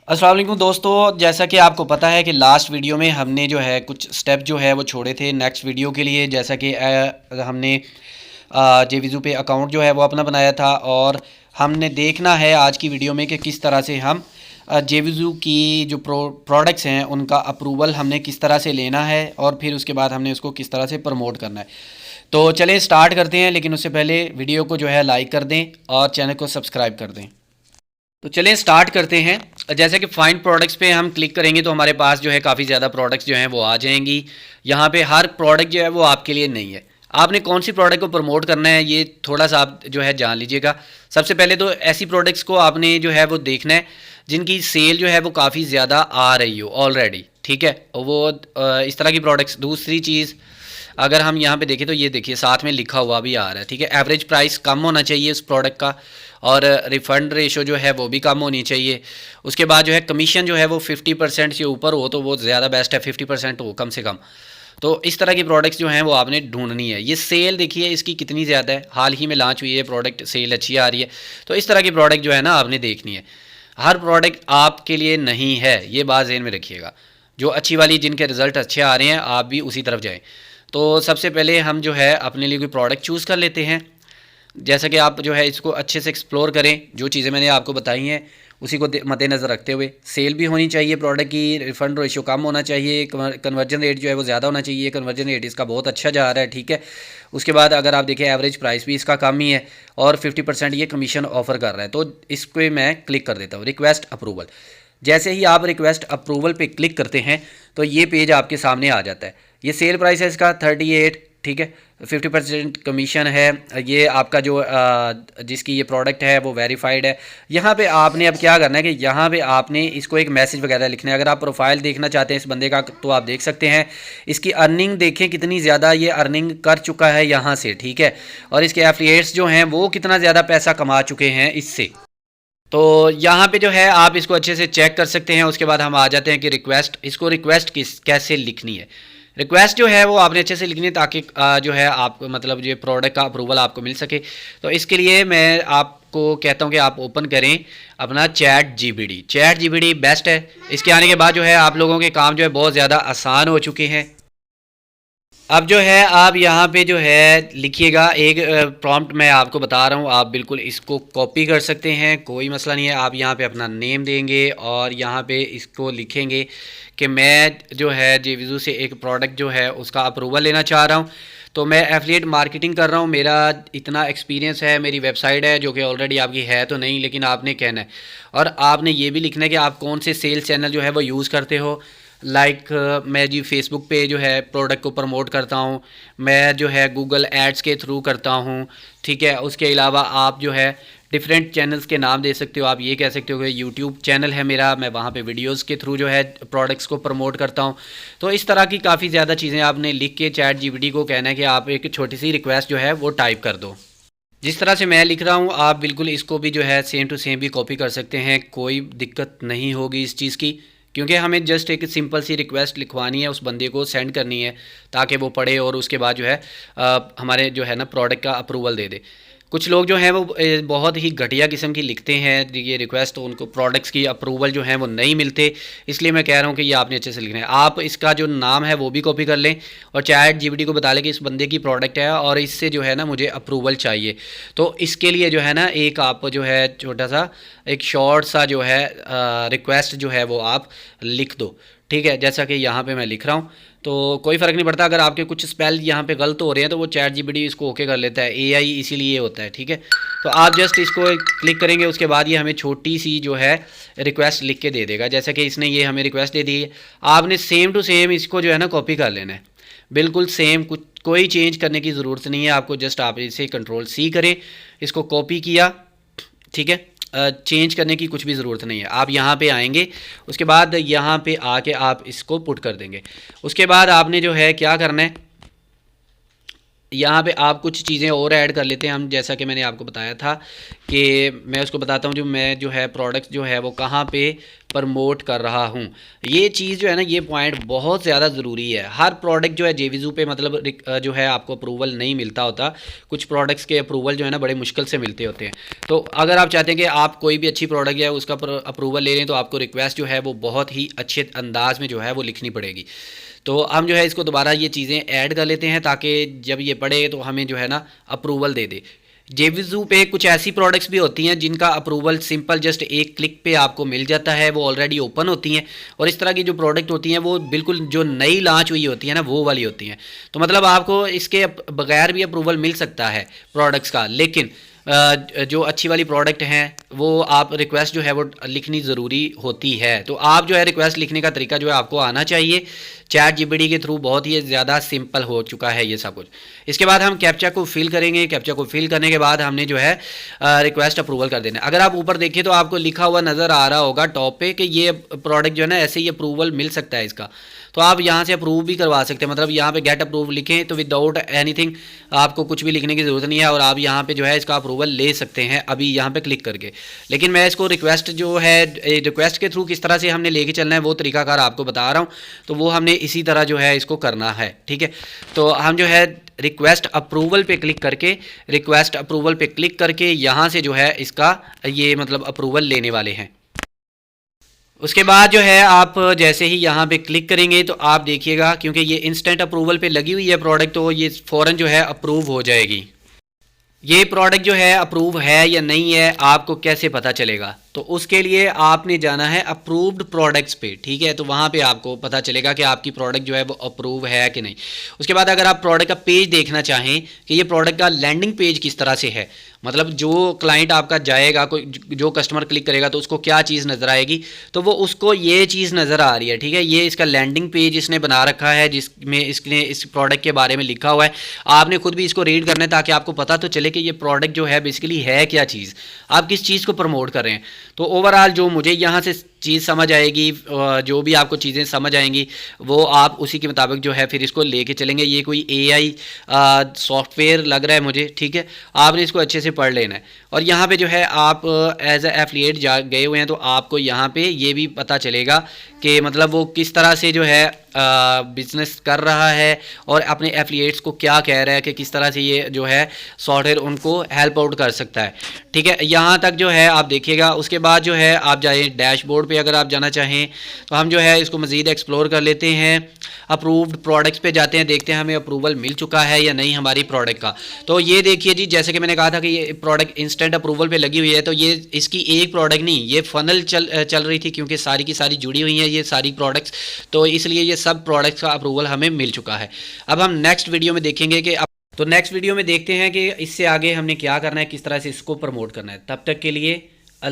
अस्सलाम वालेकुम दोस्तों, जैसा कि आपको पता है कि लास्ट वीडियो में हमने जो है कुछ स्टेप जो है वो छोड़े थे नेक्स्ट वीडियो के लिए। जैसा कि हमने जेवीज़ू पे अकाउंट जो है वो अपना बनाया था और हमने देखना है आज की वीडियो में कि किस तरह से हम जेवीज़ू की जो प्रोडक्ट्स हैं उनका अप्रूवल हमने किस तरह से लेना है और फिर उसके बाद हमने उसको किस तरह से प्रमोट करना है। तो चलें स्टार्ट करते हैं, लेकिन उससे पहले वीडियो को जो है लाइक कर दें और चैनल को सब्सक्राइब कर दें। तो चलें स्टार्ट करते हैं। जैसे कि फाइंड प्रोडक्ट्स पे हम क्लिक करेंगे तो हमारे पास जो है काफ़ी ज़्यादा प्रोडक्ट्स जो हैं वो आ जाएंगी। यहाँ पे हर प्रोडक्ट जो है वो आपके लिए नहीं है। आपने कौन सी प्रोडक्ट को प्रमोट करना है ये थोड़ा सा आप जो है जान लीजिएगा। सबसे पहले तो ऐसी प्रोडक्ट्स को आपने जो है वो देखना है जिनकी सेल जो है वो काफ़ी ज़्यादा आ रही हो ऑलरेडी, ठीक है। वो इस तरह की प्रोडक्ट्स। दूसरी चीज़ अगर हम यहाँ पे देखें तो ये देखिए साथ में लिखा हुआ भी आ रहा है, ठीक है। एवरेज प्राइस कम होना चाहिए उस प्रोडक्ट का और रिफ़ंड रेशो जो है वो भी कम होनी चाहिए। उसके बाद जो है कमीशन जो है वो 50% से ऊपर हो तो वो ज़्यादा बेस्ट है, 50% हो कम से कम। तो इस तरह की प्रोडक्ट्स जो हैं वो आपने ढूंढनी है। ये सेल देखिए इसकी कितनी ज़्यादा है, हाल ही में लॉन्च हुई है प्रोडक्ट, सेल अच्छी आ रही है। तो इस तरह की प्रोडक्ट जो है ना आपने देखनी है। हर प्रोडक्ट आपके लिए नहीं है, ये बात ज़हन में रखिएगा। जो अच्छी वाली जिनके रिज़ल्ट अच्छे आ रहे हैं आप भी उसी तरफ जाएँ। तो सबसे पहले हम जो है अपने लिए कोई प्रोडक्ट चूज़ कर लेते हैं। जैसा कि आप जो है इसको अच्छे से एक्सप्लोर करें, जो चीज़ें मैंने आपको बताई हैं उसी को मद्देनज़र रखते हुए। सेल भी होनी चाहिए प्रोडक्ट की, रिफ़ंड रेशियो कम होना चाहिए, कन्वर्जन रेट जो है वो ज़्यादा होना चाहिए। कन्वर्जन रेट इसका बहुत अच्छा जा रहा है, ठीक है। उसके बाद अगर आप देखें एवरेज प्राइस भी इसका कम ही है और 50% ये कमीशन ऑफ़र कर रहा है। तो इस पर मैं क्लिक कर देता हूँ, रिक्वेस्ट अप्रूवल। जैसे ही आप रिक्वेस्ट अप्रूवल पे क्लिक करते हैं तो ये पेज आपके सामने आ जाता है। ये सेल प्राइस है इसका 38, ठीक है। 50% कमीशन है। ये आपका जो जिसकी ये प्रोडक्ट है वो वेरीफाइड है। यहाँ पे आपने अब क्या करना है कि यहाँ पे आपने इसको एक मैसेज वगैरह लिखना है। अगर आप प्रोफाइल देखना चाहते हैं इस बंदे का तो आप देख सकते हैं। इसकी अर्निंग देखें कितनी ज़्यादा ये अर्निंग कर चुका है यहाँ से, ठीक है। और इसके एफिलिएट्स जो हैं वो कितना ज़्यादा पैसा कमा चुके हैं इससे। तो यहाँ पे जो है आप इसको अच्छे से चेक कर सकते हैं। उसके बाद हम आ जाते हैं कि रिक्वेस्ट, इसको रिक्वेस्ट किस कैसे लिखनी है। रिक्वेस्ट जो है वो आपने अच्छे से लिखनी है ताकि जो है आप मतलब जो प्रोडक्ट का अप्रूवल आपको मिल सके। तो इसके लिए मैं आपको कहता हूँ कि आप ओपन करें अपना chat GPT. Chat GPT best है। इसके आने के बाद जो है आप लोगों के काम जो है बहुत ज़्यादा आसान हो चुके हैं। अब जो है आप यहाँ पे जो है लिखिएगा एक प्रॉम्प्ट मैं आपको बता रहा हूँ, आप बिल्कुल इसको कॉपी कर सकते हैं, कोई मसला नहीं है। आप यहाँ पे अपना नेम देंगे और यहाँ पे इसको लिखेंगे कि मैं जो है जेवीज़ू से एक प्रोडक्ट जो है उसका अप्रूवल लेना चाह रहा हूँ। तो मैं एफिलिएट मार्केटिंग कर रहा हूँ, मेरा इतना एक्सपीरियंस है, मेरी वेबसाइट है जो कि ऑलरेडी आपकी है तो नहीं, लेकिन आपने कहना है। और आपने ये भी लिखना है कि आप कौन से सेल्स चैनल जो है वो यूज़ करते हो। लाइक मैं जी फेसबुक पे जो है प्रोडक्ट को प्रमोट करता हूँ, मैं जो है गूगल एड्स के थ्रू करता हूँ, ठीक है। उसके अलावा आप जो है डिफरेंट चैनल्स के नाम दे सकते हो। आप ये कह सकते हो कि यूट्यूब चैनल है मेरा, मैं वहाँ पे वीडियोस के थ्रू जो है प्रोडक्ट्स को प्रमोट करता हूँ। तो इस तरह की काफ़ी ज़्यादा चीज़ें आपने लिख के चैट जीपीटी को कहना है कि आप एक छोटी सी रिक्वेस्ट जो है वो टाइप कर दो। जिस तरह से मैं लिख रहा हूँ आप बिल्कुल इसको भी जो है सेम टू सेम भी कॉपी कर सकते हैं, कोई दिक्कत नहीं होगी इस चीज़ की। क्योंकि हमें जस्ट एक सिंपल सी रिक्वेस्ट लिखवानी है, उस बंदे को सेंड करनी है ताकि वो पढ़े और उसके बाद जो है हमारे जो है ना प्रोडक्ट का अप्रूवल दे दे। कुछ लोग जो हैं वो बहुत ही घटिया किस्म की लिखते हैं ये रिक्वेस्ट, तो उनको प्रोडक्ट्स की अप्रूवल जो हैं वो नहीं मिलते। इसलिए मैं कह रहा हूँ कि ये आपने अच्छे से लिखना है। आप इसका जो नाम है वो भी कॉपी कर लें और चैट जीपीटी को बता लें कि इस बंदे की प्रोडक्ट है और इससे जो है ना मुझे अप्रूवल चाहिए। तो इसके लिए जो है ना एक आप जो है छोटा सा एक शॉर्ट सा जो है रिक्वेस्ट जो है वो आप लिख दो, ठीक है। जैसा कि यहाँ पे मैं लिख रहा हूँ तो कोई फ़र्क नहीं पड़ता। अगर आपके कुछ स्पेल यहाँ पे गलत हो रहे हैं तो वो चैट जीपीटी इसको ओके कर लेता है, एआई इसीलिए होता है, ठीक है। तो आप जस्ट इसको क्लिक करेंगे, उसके बाद ये हमें छोटी सी जो है रिक्वेस्ट लिख के दे देगा। जैसा कि इसने ये हमें रिक्वेस्ट दे दी है, आपने सेम टू सेम इसको जो है ना कॉपी कर लेना है, बिल्कुल सेम, कुछ कोई चेंज करने की ज़रूरत नहीं है आपको। जस्ट आप इसे कंट्रोल सी करें, इसको कॉपी किया, ठीक है। चेंज करने की कुछ भी ज़रूरत नहीं है। आप यहाँ पे आएंगे, उसके बाद यहाँ पे आके आप इसको पुट कर देंगे। उसके बाद आपने जो है क्या करना है, यहाँ पे आप कुछ चीज़ें और ऐड कर लेते हैं हम, जैसा कि मैंने आपको बताया था कि मैं उसको बताता हूँ जो मैं जो है प्रोडक्ट जो है वो कहाँ पे प्रमोट कर रहा हूँ। ये चीज़ जो है ना, ये पॉइंट बहुत ज़्यादा ज़रूरी है। हर प्रोडक्ट जो है जेवीज़ू पे मतलब जो है आपको अप्रूवल नहीं मिलता होता। कुछ प्रोडक्ट्स के अप्रूवल जो है ना बड़े मुश्किल से मिलते होते हैं। तो अगर आप चाहते हैं कि आप कोई भी अच्छी प्रोडक्ट है उसका अप्रूवल ले लें, तो आपको रिक्वेस्ट जो है वो बहुत ही अच्छे अंदाज में जो है वो लिखनी पड़ेगी। तो हम जो है इसको दोबारा ये चीज़ें ऐड कर लेते हैं ताकि जब ये पढ़े तो हमें जो है ना अप्रूवल दे दे। जेवीज़ू पे कुछ ऐसी प्रोडक्ट्स भी होती हैं जिनका अप्रूवल सिंपल जस्ट एक क्लिक पे आपको मिल जाता है, वो ऑलरेडी ओपन होती हैं। और इस तरह की जो प्रोडक्ट होती हैं वो बिल्कुल जो नई लॉन्च हुई होती है ना, वो वाली होती हैं। तो मतलब आपको इसके बगैर भी अप्रूवल मिल सकता है प्रोडक्ट्स का, लेकिन जो अच्छी वाली प्रोडक्ट हैं वो आप रिक्वेस्ट जो है वो लिखनी ज़रूरी होती है। तो आप जो है रिक्वेस्ट लिखने का तरीका जो है आपको आना चाहिए। चैट जीपीटी के थ्रू बहुत ही ज़्यादा सिंपल हो चुका है ये सब कुछ। इसके बाद हम कैप्चा को फिल करेंगे। कैप्चा को फिल करने के बाद हमने जो है रिक्वेस्ट अप्रूवल कर देना। अगर आप ऊपर देखें तो आपको लिखा हुआ नज़र आ रहा होगा टॉप पे कि ये प्रोडक्ट जो है ना ऐसे ही अप्रूवल मिल सकता है इसका। तो आप यहाँ से अप्रूव भी करवा सकते हैं। मतलब यहाँ पे गेट अप्रूव लिखें तो विदाउट एनीथिंग आपको कुछ भी लिखने की ज़रूरत नहीं है और आप यहाँ पे जो है इसका अप्रूवल ले सकते हैं अभी यहाँ पे क्लिक करके। लेकिन मैं इसको रिक्वेस्ट जो है रिक्वेस्ट के थ्रू किस तरह से हमने लेके चलना है वो तरीकाकार आपको बता रहा हूँ। तो वो हमने इसी तरह जो है इसको करना है, ठीक है। तो हम जो है रिक्वेस्ट अप्रूवल पे क्लिक करके यहाँ से जो है इसका ये मतलब अप्रूवल लेने वाले हैं। उसके बाद जो है आप जैसे ही यहाँ पे क्लिक करेंगे तो आप देखिएगा क्योंकि ये इंस्टेंट अप्रूवल पे लगी हुई है प्रोडक्ट, तो ये फ़ौरन जो है अप्रूव हो जाएगी। ये प्रोडक्ट जो है अप्रूव है या नहीं है आपको कैसे पता चलेगा? तो उसके लिए आपने जाना है अप्रूव्ड प्रोडक्ट्स पे, ठीक है। तो वहाँ पे आपको पता चलेगा कि आपकी प्रोडक्ट जो है वो अप्रूव है कि नहीं। उसके बाद अगर आप प्रोडक्ट का पेज देखना चाहें कि ये प्रोडक्ट का लैंडिंग पेज किस तरह से है, मतलब जो क्लाइंट आपका जाएगा, कोई जो कस्टमर क्लिक करेगा तो उसको क्या चीज़ नज़र आएगी, तो वो उसको ये चीज़ नज़र आ रही है, ठीक है। ये इसका लैंडिंग पेज इसने बना रखा है जिसमें इसने इस प्रोडक्ट के बारे में लिखा हुआ है। आपने खुद भी इसको रीड करना है ताकि आपको पता तो चले कि ये प्रोडक्ट जो है बेसिकली है क्या चीज़, आप किस चीज़ को प्रमोट कर रहे हैं। तो ओवरऑल जो मुझे यहाँ से चीज़ समझ आएगी, जो भी आपको चीज़ें समझ आएंगी वो आप उसी के मुताबिक जो है फिर इसको लेके चलेंगे। ये कोई एआई सॉफ्टवेयर लग रहा है मुझे, ठीक है। आपने इसको अच्छे से पढ़ लेना है। और यहाँ पे जो है आप एज ए एफिलिएट गए हुए हैं तो आपको यहाँ पे ये भी पता चलेगा कि मतलब वो किस तरह से जो है बिजनेस कर रहा है और अपने एफिलिएट्स को क्या कह रहा है कि किस तरह से ये जो है सॉफ्टवेयर उनको हेल्प आउट कर सकता है, ठीक है। यहाँ तक जो है आप देखिएगा। उसके बाद जो है आप जाए डैशबोर्ड पे, अगर आप जाना चाहें तो हम जो है इसको मज़ीद एक्सप्लोर कर लेते हैं। अप्रूव्ड प्रोडक्ट्स पे जाते हैं, देखते हैं हमें अप्रूवल मिल चुका है या नहीं हमारी प्रोडक्ट का। तो ये देखिए जी, जैसे कि मैंने कहा था कि ये प्रोडक्ट इंस्टेंट अप्रूवल पे लगी हुई है, तो ये इसकी एक प्रोडक्ट नहीं, ये फनल चल रही थी क्योंकि सारी की सारी जुड़ी हुई हैं ये सारी प्रोडक्ट्स, तो इसलिए ये सब प्रोडक्ट्स का अप्रूवल हमें मिल चुका है। अब हम नेक्स्ट वीडियो में देखेंगे कि तो नेक्स्ट वीडियो में देखते हैं कि इससे आगे हमने क्या करना है, किस तरह से इसको प्रमोट करना है। तब तक के लिए